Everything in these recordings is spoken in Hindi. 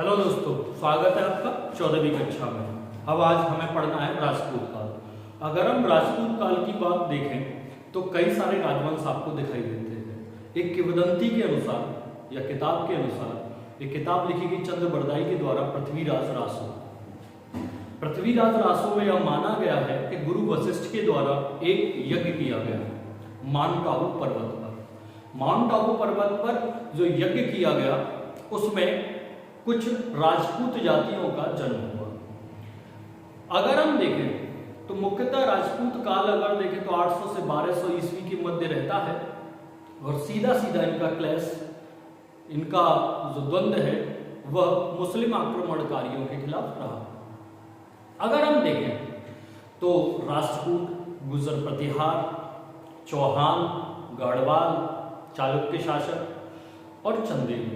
हेलो दोस्तों, स्वागत है आपका 14वीं कक्षा में। अब आज हमें पढ़ना है राजपूत काल। अगर हम राजपूत काल की बात देखें तो कई सारे राजवंश आपको दिखाई देते हैं। एक किंवदंती के अनुसार या किताब के अनुसार एक किताब लिखी गई चंद्रबरदाई के द्वारा पृथ्वीराज रासो। पृथ्वीराज रासो में यह माना गया है कि गुरु वशिष्ठ के द्वारा एक यज्ञ किया गया माउंट आबू पर्वत पर। माउंट आबू पर्वत पर जो यज्ञ किया गया उसमें कुछ राजपूत जातियों का जन्म हुआ। अगर हम देखें तो मुख्यतः राजपूत काल अगर देखें तो 800 से 1200 ईस्वी के मध्य रहता है और सीधा सीधा इनका क्लैश, इनका जो द्वंद्व है वह मुस्लिम आक्रमणकारियों के खिलाफ रहा। अगर हम देखें तो राजपूत, गुर्जर प्रतिहार, चौहान, गढ़वाल, चालुक्य शासक और चंदेल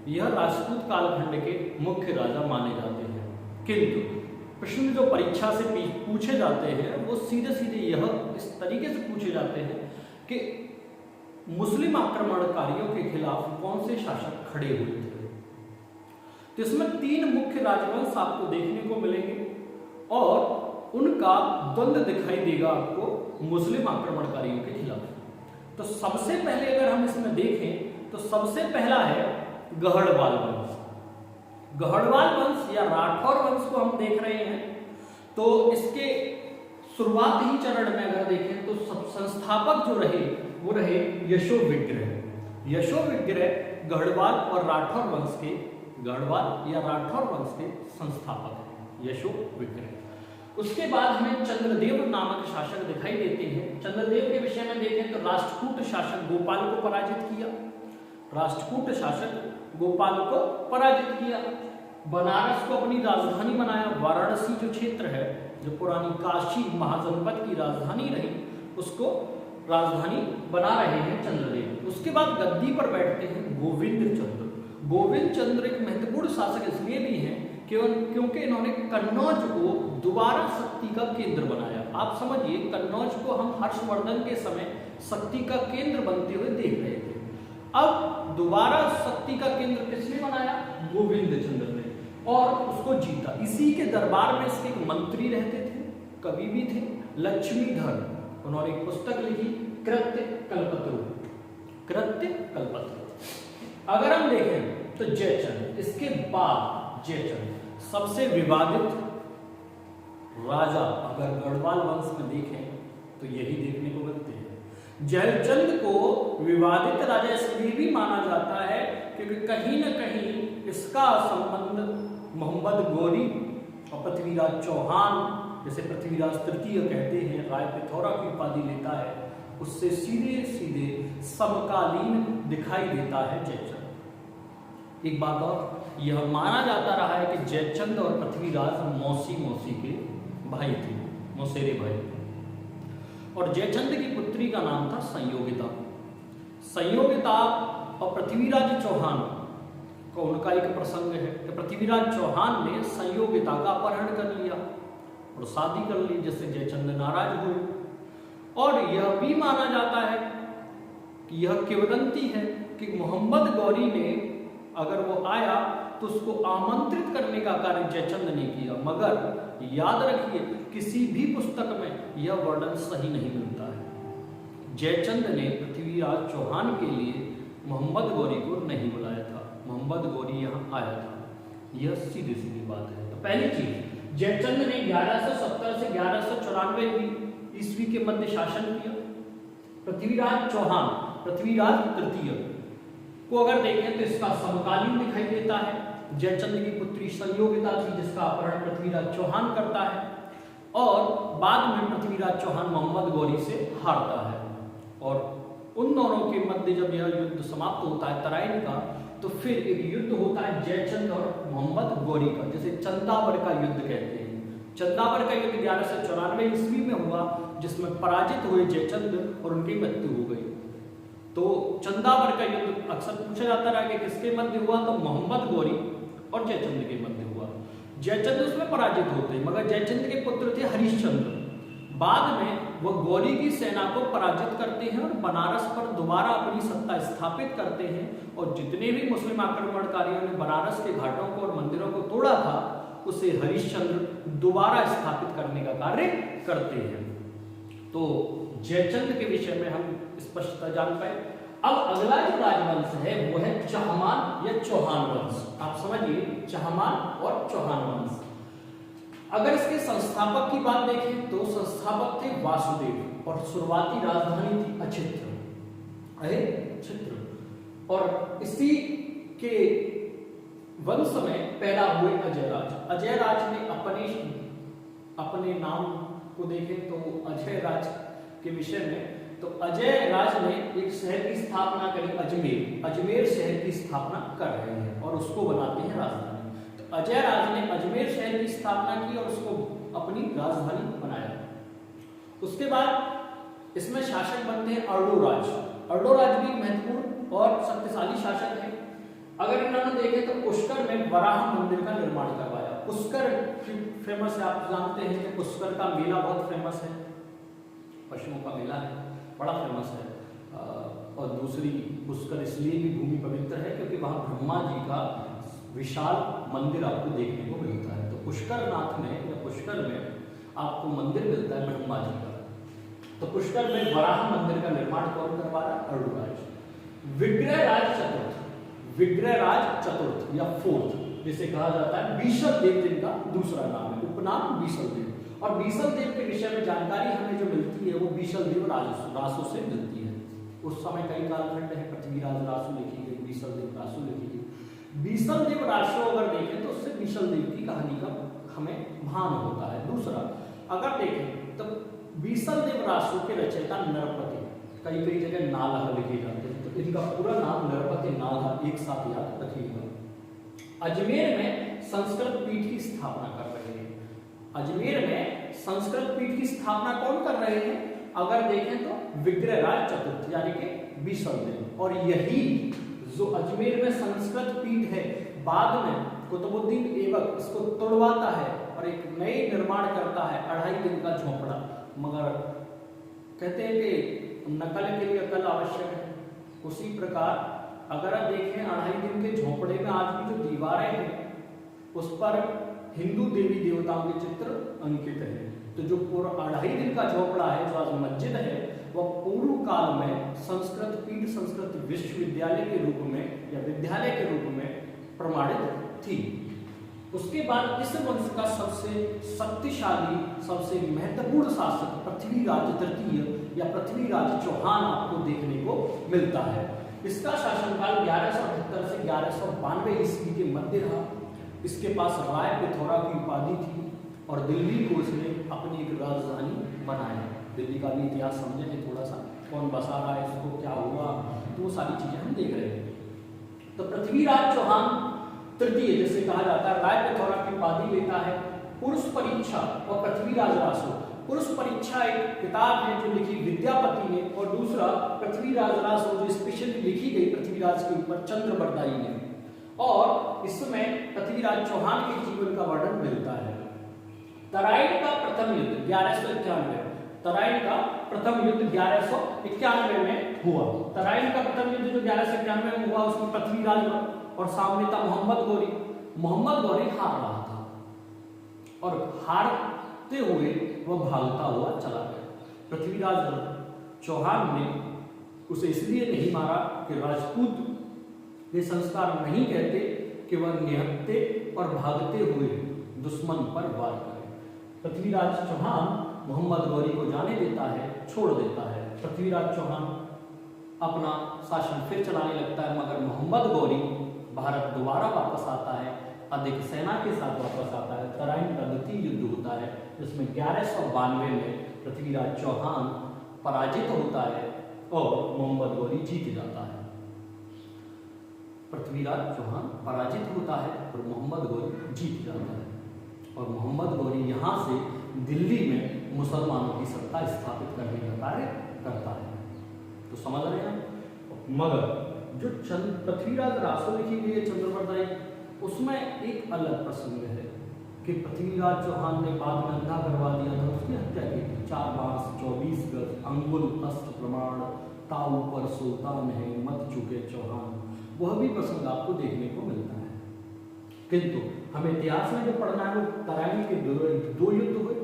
यह राजपूत कालखंड के मुख्य राजा माने जाते हैं। किंतु प्रश्न जो परीक्षा से पूछे जाते हैं वो सीधे सीधे यह इस तरीके से पूछे जाते हैं कि मुस्लिम आक्रमणकारियों के खिलाफ कौन से शासक खड़े हुए थे। तो इसमें 3 मुख्य राजवंश आपको देखने को मिलेंगे और उनका द्वंद्व दिखाई देगा आपको मुस्लिम आक्रमणकारियों के खिलाफ। तो सबसे पहले अगर हम इसमें देखें तो सबसे पहला है गढ़वाल वंश। गढ़वाल वंश या राठौर वंश को हम देख रहे हैं तो इसके शुरुआत ही चरण में अगर देखें तो संस्थापक जो रहे वो रहे यशो विग्रह। यशो विग्रह गढ़वाल और राठौर वंश के, गढ़वाल या राठौर वंश के संस्थापक हैं यशो विग्रह। उसके बाद हमें चंद्रदेव नामक शासक दिखाई देते हैं। चंद्रदेव के विषय में देखें तो राष्ट्रकूट शासक गोपाल को पराजित किया। राष्ट्रकूट शासक गोपाल को पराजित किया। बनारस को अपनी राजधानी बनाया। वाराणसी जो क्षेत्र है, जो पुरानी काशी महाजनपद की राजधानी रही, उसको राजधानी बना रहे हैं चंद्रदेव। उसके बाद गद्दी पर बैठते हैं गोविंद चंद्र। गोविंद चंद्र एक महत्वपूर्ण शासक इसलिए भी हैं क्योंकि इन्होंने कन्नौज को दोबारा शक्ति का केंद्र बनाया। आप समझिए, कन्नौज को हम हर्षवर्धन के समय शक्ति का केंद्र बनते हुए देख रहे थे। अब दोबारा शक्ति का केंद्र किसने बनाया? गोविंद चंद्र ने, और उसको जीता। इसी के दरबार में इसके एक मंत्री रहते थे, कवि भी थे, लक्ष्मीधर। उन्होंने एक पुस्तक लिखी कृत्य कल्पतरु। कृत्य कल्पतरु। अगर हम देखें तो जयचंद, इसके बाद जयचंद सबसे विवादित राजा अगर गढ़वाल वंश में देखें तो यही देखने को मिलते हैं। जयचंद को विवादित राजा इसलिए भी माना जाता है क्योंकि कहीं न कहीं इसका संबंध मोहम्मद गौरी और पृथ्वीराज चौहान, जिसे पृथ्वीराज तृतीय कहते हैं, राय पिथौरा की उपाधि लेता है, उससे सीधे सीधे समकालीन दिखाई देता है जयचंद। एक बात और, यह माना जाता रहा है कि जयचंद और पृथ्वीराज मौसी के भाई थे, मौसेरे भाई थे। और जयचंद की पुत्री का नाम था संयोगिता। संयोगिता और पृथ्वीराज चौहान का उनका एक प्रसंग है कि पृथ्वीराज चौहान ने संयोगिता का अपहरण कर लिया और शादी कर ली, जिससे जयचंद नाराज हुए। और यह भी माना जाता है कि यह किंवदंती है कि मोहम्मद गौरी ने अगर वो आया तो उसको आमंत्रित करने का कार्य जयचंद ने किया। मगर याद रखिए, किसी भी पुस्तक में यह वर्णन सही नहीं मिलता है। जयचंद ने पृथ्वीराज चौहान के लिए मोहम्मद गौरी को नहीं बुलाया था, मोहम्मद गौरी यहाँ आया था। यह सीधी सीधी बात है। तो पहली चीज, जयचंद ने 1170 से 1194 ईस्वी के मध्य शासन किया। पृथ्वीराज चौहान, पृथ्वीराज तृतीय को अगर देखें तो इसका समकालीन दिखाई देता है। जयचंद की पुत्री संयोगिता थी जिसका अपहरण पृथ्वीराज चौहान करता है और बाद में पृथ्वीराज चौहान मोहम्मद गौरी से हारता है। और उन दोनों के मध्य जब यह युद्ध समाप्त होता है तराइन का, तो फिर एक युद्ध होता है जयचंद और मोहम्मद गौरी का, जिसे चंदावर का युद्ध कहते हैं। चंदावर का युद्ध 1194 ईस्वी में हुआ, जिसमें पराजित हुए जयचंद और उनकी मृत्यु हो गई। तो चंदावर का युद्ध अक्सर पूछा जाता रहा कि किसके मध्य हुआ, तो मोहम्मद गौरी और जयचंद के मध्य हुआ। जयचंद उसमें पराजित होते, मगर जयचंद के पुत्र थे हरिश्चंद्र, बाद में वह गौरी की सेना को पराजित करते हैं और बनारस पर दोबारा अपनी सत्ता स्थापित करते हैं, और जितने भी मुस्लिम आक्रमणकारियों ने बनारस के घाटों को और मंदिरों को तोड़ा था उसे हरिश्चंद्र दोबारा स्थापित करने का कार्य करते हैं। तो जयचंद के विषय में हम स्पष्टता जान पाए। अब अगला जो राजवंश है वो है चहमान या चौहान वंश। आप समझिए, चहमान और चौहान वंश। अगर इसके संस्थापक की बात देखें तो संस्थापक थे वासुदेव और शुरुआती राजधानी थी अचित्र, और इसी के वंश में पैदा हुए अजयराज। अजयराज ने अपने नाम को देखें तो अजयराज के विषय में, तो अजयराज ने एक शहर की स्थापना करी, अजमेर शहर की स्थापना कर रहे हैं और उसको बनाते हैं राजधानी। तो अजयराज ने अजमेर शहर की स्थापना की और उसको अपनी राजधानी बनाया। उसके बाद इसमें शासक बनते हैं अर्डोराज। अर्डोराज भी महत्वपूर्ण और शक्तिशाली शासक है। अगर इन्होंने देखे तो पुष्कर में वराह मंदिर का निर्माण करवाया। पुष्कर फेमस है, आप जानते हैं कि पुष्कर का मेला बहुत फेमस है, पशुओं का मेला है, बड़ा फेमस है। और दूसरी, पुष्कर इसलिए भी भूमि पवित्र है क्योंकि वहां ब्रह्मा जी का विशाल मंदिर आपको देखने को मिलता है। तो पुष्कर नाथ में या पुष्कर में आपको मंदिर मिलता है ब्रह्मा जी का। तो पुष्कर में वराह मंदिर का निर्माण कौन करवा रहा? अर्डोराज। विग्रहराज चतुर्थ या फोर्थ जिसे कहा जाता है, बीसल देव जिनका दूसरा नाम है, उपनाम बीसल देव। और बीसल देव के विषय में जानकारी हमें जो मिलती है वो बीसल देव रासु से मिलती है। उस समय कई कालखंड है, पृथ्वीराज रासु लिखी गई, बीसल देव रासु लिखी गई। बीसल देव रासु अगर देखें तो उससे बीसल देव की कहानी का हमें भान होता है। दूसरा अगर देखें तो बीसल देव रासु के रचयिता नरपति, कई जगह नालह लिखे जाते हैं, तो इनका पूरा नाम नरपति नालह एक साथ याद रखिएगा। अजमेर में संस्कृत पीठ की स्थापना कर रहे हैं। अजमेर में संस्कृत पीठ की स्थापना कौन कर रहे हैं? अगर देखें तो विग्रहराज चतुर्थ यानी कि बीसल देव। और यही जो अजमेर में संस्कृत पीठ है, बाद में कुतुबुद्दीन ऐबक इसको तोड़वाता है और एक नई निर्माण करता है, 2.5 दिन का झोपड़ा। मगर कहते हैं कि नकल के लिए अकल आवश्यक है। उसी प्रकार अगर आप देखें 2.5 दिन के झोपड़े में आज भी जो दीवारें हैं उस पर हिंदू देवी देवताओं के चित्र अंकित है। तो जो पूरा 2.5 दिन का झोपड़ा है, जो आज मस्जिद है, वह पूर्व काल में संस्कृत पीठ, संस्कृत विश्वविद्यालय के रूप में या विद्यालय के रूप में प्रमाणित थी। उसके बाद इस वंश का सबसे शक्तिशाली, सबसे महत्वपूर्ण शासक पृथ्वीराज तृतीय या पृथ्वीराज चौहान आपको देखने को मिलता है। इसका शासनकाल 1178 से 1192 ईस्वी के मध्य रहा। इसके पास राय पिथौरा की उपाधि थी और दिल्ली को इसने अपनी एक राजधानी बनाया। दिल्ली का भी इतिहास समझेंगे थोड़ा सा, कौन बसा रहा है इसको, क्या हुआ, तो वो सारी चीजें हम देख रहे हैं। तो पृथ्वीराज चौहान तृतीय जिसे कहा जाता है, राय पिथौरा की उपाधि लेता है। पुरुष परीक्षा और पृथ्वीराज रासो। पुरुष परीक्षा एक किताब है जो लिखी विद्यापति ने, और दूसरा पृथ्वीराज रासो जो स्पेशली लिखी गई पृथ्वीराज के ऊपर चंद्रबरदाई ने, और इसमें पृथ्वीराज चौहान के जीवन का वर्णन मिलता है। तराइन का प्रथम युद्ध 1191, तराइन का प्रथम युद्ध 1191 में हुआ। तराइन का प्रथम युद्ध जो 1191 में हुआ उसमें पृथ्वीराज और सामने था मोहम्मद गौरी। मोहम्मद गौरी हार रहा था और हारते हुए वह भागता हुआ चला गया। पृथ्वीराज चौहान ने उसे इसलिए नहीं मारा कि राजपूत ये संस्कार नहीं कहते कि वह निहत्ते और भागते हुए दुश्मन पर वार करे। पृथ्वीराज चौहान मोहम्मद गौरी को जाने देता है, छोड़ देता है। पृथ्वीराज चौहान अपना शासन फिर चलाने लगता है, मगर मोहम्मद गौरी भारत दोबारा वापस आता है, अधिक सेना के साथ वापस आता है। तराइन का द्वितीय युद्ध होता है जिसमें 1192 में पृथ्वीराज चौहान पराजित होता है और मोहम्मद गौरी जीत जाता है। पृथ्वीराज चौहान पराजित होता है और मोहम्मद गौरी जीत जाता है, और मोहम्मद गौरी यहाँ से दिल्ली में मुसलमानों की सत्ता स्थापित करने का कार्य करता है। तो समझ रहे हैं। मगर जो पृथ्वीराज रासो लिखी गई है चंद्रबरदाई, उसमें एक अलग प्रसंग है। कि पृथ्वीराज चौहान ने बाद में अंधा करवा दिया था, उसकी हत्या की थी। 4 बांस 24 गज अंगुल अस्त्र प्रमाण, ताऊ पर सुल्तान है मत चुके चौहान, वह भी प्रसंग आपको देखने को मिलता है। किंतु हमें इतिहास में जो पढ़ना है वो तराइन के दो युद्ध हुए,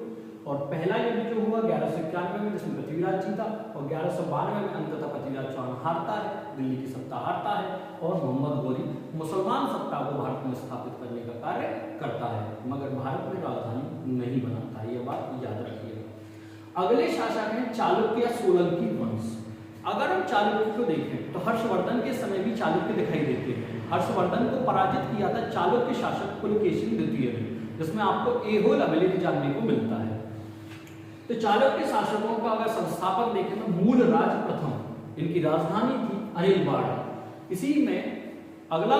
और पहला युद्ध जो हुआ 1191 में जिसमें पृथ्वीराज जीता, और 1192 में अंततः पृथ्वीराज चौहान हारता है, दिल्ली की सत्ता हारता है, और मोहम्मद गौरी मुसलमान सत्ता को भारत में स्थापित करने का कार्य करता है, मगर भारत में राजधानी नहीं बनाता है, यह बात याद रखिएगा। अगले शासक हैं चालुक्य या सोलंकी वंश। अगर हम चालुक्य को देखें तो हर्षवर्धन के समय भी चालुक्य दिखाई देते हैं। हर्षवर्धन को पराजित किया था चालुक्य शासक पुलकेशिन द्वितीय ने, जिसमें आपको एहोल अभिलेख जानने को मिलता है। तो चालुक्य शासकों का अगर संस्थापक देखें तो मूलराज प्रथम, इनकी राजधानी थी अनिलवाड़। इसी में अगला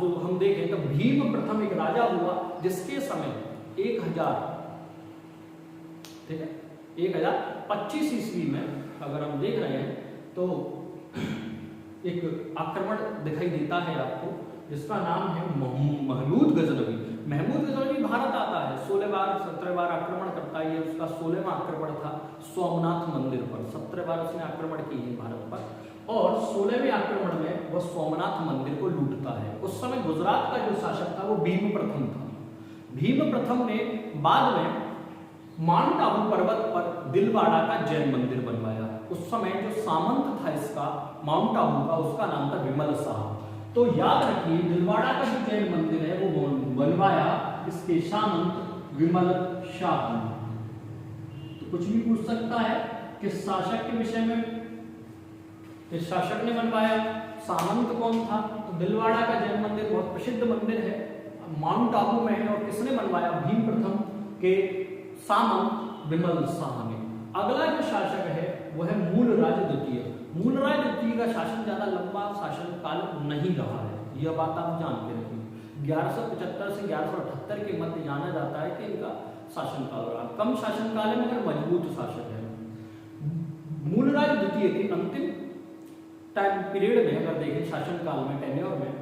जो हम देखें तो भीम प्रथम एक राजा हुआ, जिसके समय 1025 ईस्वी में अगर हम देख रहे हैं तो एक आक्रमण दिखाई देता है आपको, जिसका नाम है महमूद गजनवी। महमूद गजनवी भारत आता है, 16 बार 17 बार आक्रमण करता है। ये उसका 16वां आक्रमण था सोमनाथ मंदिर पर। 17 बार उसने आक्रमण किए हैं भारत पर, और 16वें आक्रमण में वह सोमनाथ मंदिर को लूटता है। उस समय गुजरात का जो शासक था वो भीम प्रथम था। भीम प्रथम ने बाद में माउंट आबू पर्वत पर दिलवाड़ा का जैन मंदिर बनवाया। उस समय जो सामंत था इसका माउंट आबू का, उसका नाम था विमल शाह। तो याद रखिए दिलवाड़ा का जो जैन मंदिर है वो बनवाया इसके सामंत विमल शाह ने। तो कुछ भी पूछ सकता है कि शासक के विषय में, इस शासक ने बनवाया, सामंत कौन था? तो दिलवाड़ा का जैन मंदिर बहुत प्रसिद्ध मंदिर है, माउंट आबू में है, और किसने बनवाया? भीम प्रथम के सामंत विमल शाह ने। अगला जो शासक है वह है मूलराज द्वितीय। मूलराज द्वितीय का शासन ज्यादा लंबा शासन काल नहीं रहा है, यह बात आप जान के रखिए। 1175 से 1178 के मध्य जाना जाता है कि इनका शासनकाल रहा। कम शासनकाल है मगर मजबूत शासक है। मूलराज द्वितीय के अंतिम टाइम पीरियड में अगर देखें शासनकाल में, टेन्योर में,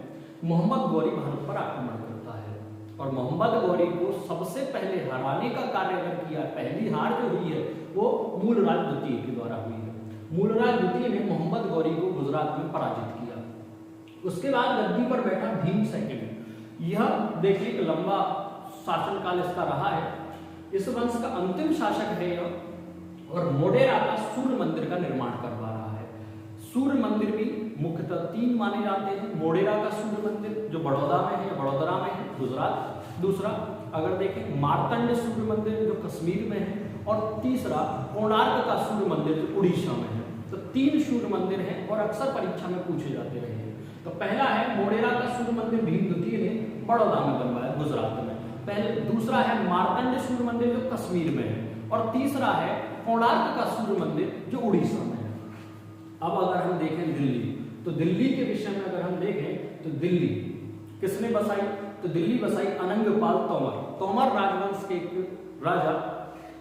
मोहम्मद गौरी भारत पर आक्रमण करता है, और मोहम्मद गौरी को सबसे पहले हराने का कार्य अगर किया, पहली हार जो हुई है वो मूलराज द्वितीय के द्वारा हुई है। मूलराज द्वितीय ने मोहम्मद गौरी को गुजरात में पराजित किया। उसके बाद गद्दी पर बैठा भीम सेकंड। यह देखिए एक लंबा शासनकाल इसका रहा है। इस वंश का अंतिम शासक है यह, और मोढेरा का सूर्य मंदिर का निर्माण करवा रहा है। सूर्य मंदिर भी मुख्यतः 3 माने जाते हैं। मोढेरा का सूर्य मंदिर जो बड़ौदा में है, वडोदरा में है, गुजरात। दूसरा अगर देखें मार्तंड सूर्य मंदिर जो कश्मीर में है, और तीसरा कोणार्क का सूर्य मंदिर जो उड़ीसा में है। तो 3 सूर्य मंदिर हैं और अक्सर परीक्षा में पूछे जाते रहे हैं। तो पहला है मोढेरा का सूर्य मंदिर, भीम द्वितीय ने बड़ौदा में बनवाया, गुजरात में। पहले दूसरा है मार्तंड सूर्य मंदिर जो कश्मीर में है, और तीसरा है कोणार्क का सूर्य मंदिर जो उड़ीसा में है। अब अगर हम देखें दिल्ली, तो दिल्ली के विषय में अगर हम देखें तो दिल्ली किसने बसाई? तो दिल्ली बसाई अनंगपाल तोमर। तोमर राजवंश के एक राजा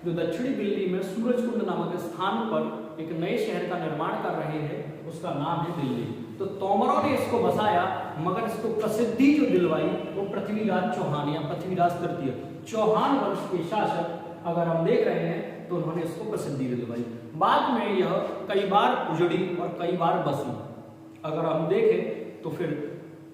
जो दक्षिणी दिल्ली में सूरजकुंड नामक स्थान पर एक नए शहर का निर्माण कर रहे हैं, उसका नाम है दिल्ली। तो तोमरों ने इसको बसाया, मगर इसको प्रसिद्धि जो दिलवाई वो पृथ्वीराज चौहान या पृथ्वीराज तृतीय, चौहान वंश के शासक अगर हम देख रहे हैं तो उन्होंने इसको प्रसिद्धि दिलवाई। बाद में यह कई बार उजड़ी और कई बार बसी। अगर हम देखें तो फिर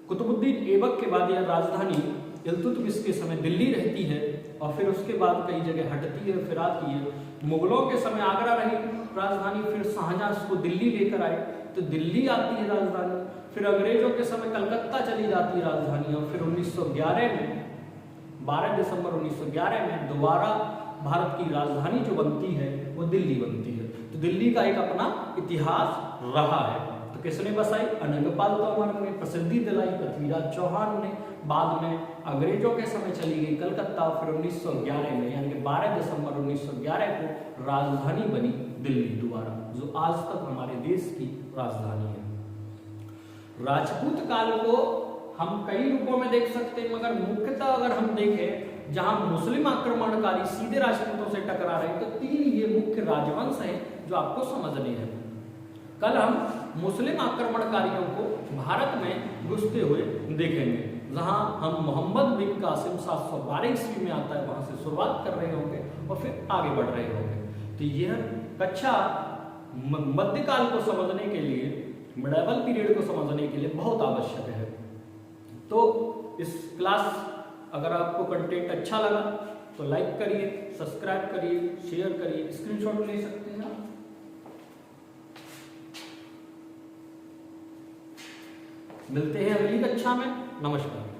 कुतुबुद्दीन ऐबक के बाद यह राजधानी इल्तुतमिश के समय दिल्ली रहती है, और फिर उसके बाद कई जगह हटती है, फिर आती है। मुगलों के समय आगरा रही राजधानी, फिर शाहजहां इसको दिल्ली लेकर आए तो दिल्ली आती है राजधानी। फिर अंग्रेजों के समय कलकत्ता चली जाती है राजधानी, और फिर 1911 में 12 दिसंबर 1911 में दोबारा भारत की राजधानी जो बनती है वो दिल्ली बनती है। तो दिल्ली का एक अपना इतिहास रहा है। तो किसने बसाई? अनंगपाल तोमर ने। प्रसिद्धि दिलाई पृथ्वीराज चौहान ने। बाद में अंग्रेजों के समय चली गई कलकत्ता, फिर 1911 में यानी कि 12 दिसंबर 1911 को राजधानी बनी दिल्ली दोबारा, जो आज तक हमारे देश की राजधानी है। राजपूत काल को हम कई रूपों में देख सकते हैं, मगर मुख्यतः अगर हम देखें जहां मुस्लिम आक्रमणकारी सीधे राजपूतों से टकरा रहे हैं, तो 3 ये मुख्य राजवंश हैं जो आपको समझने हैं। कल हम मुस्लिम आक्रमणकारियों को भारत में घुसते हुए देखेंगे। जहां हम मोहम्मद बिन कासिम 712 ईस्वी में आता है वहां से शुरुआत कर रहे होंगे और फिर आगे बढ़ रहे होंगे। तो यह कक्षा मध्यकाल को समझने के लिए, मिडिवल पीरियड को समझने के लिए बहुत आवश्यक है। तो इस क्लास अगर आपको कंटेंट अच्छा लगा तो लाइक करिए, सब्सक्राइब करिए, शेयर करिए, स्क्रीनशॉट ले सकते हैं आप। मिलते हैं अगली कक्षा में। नमस्कार।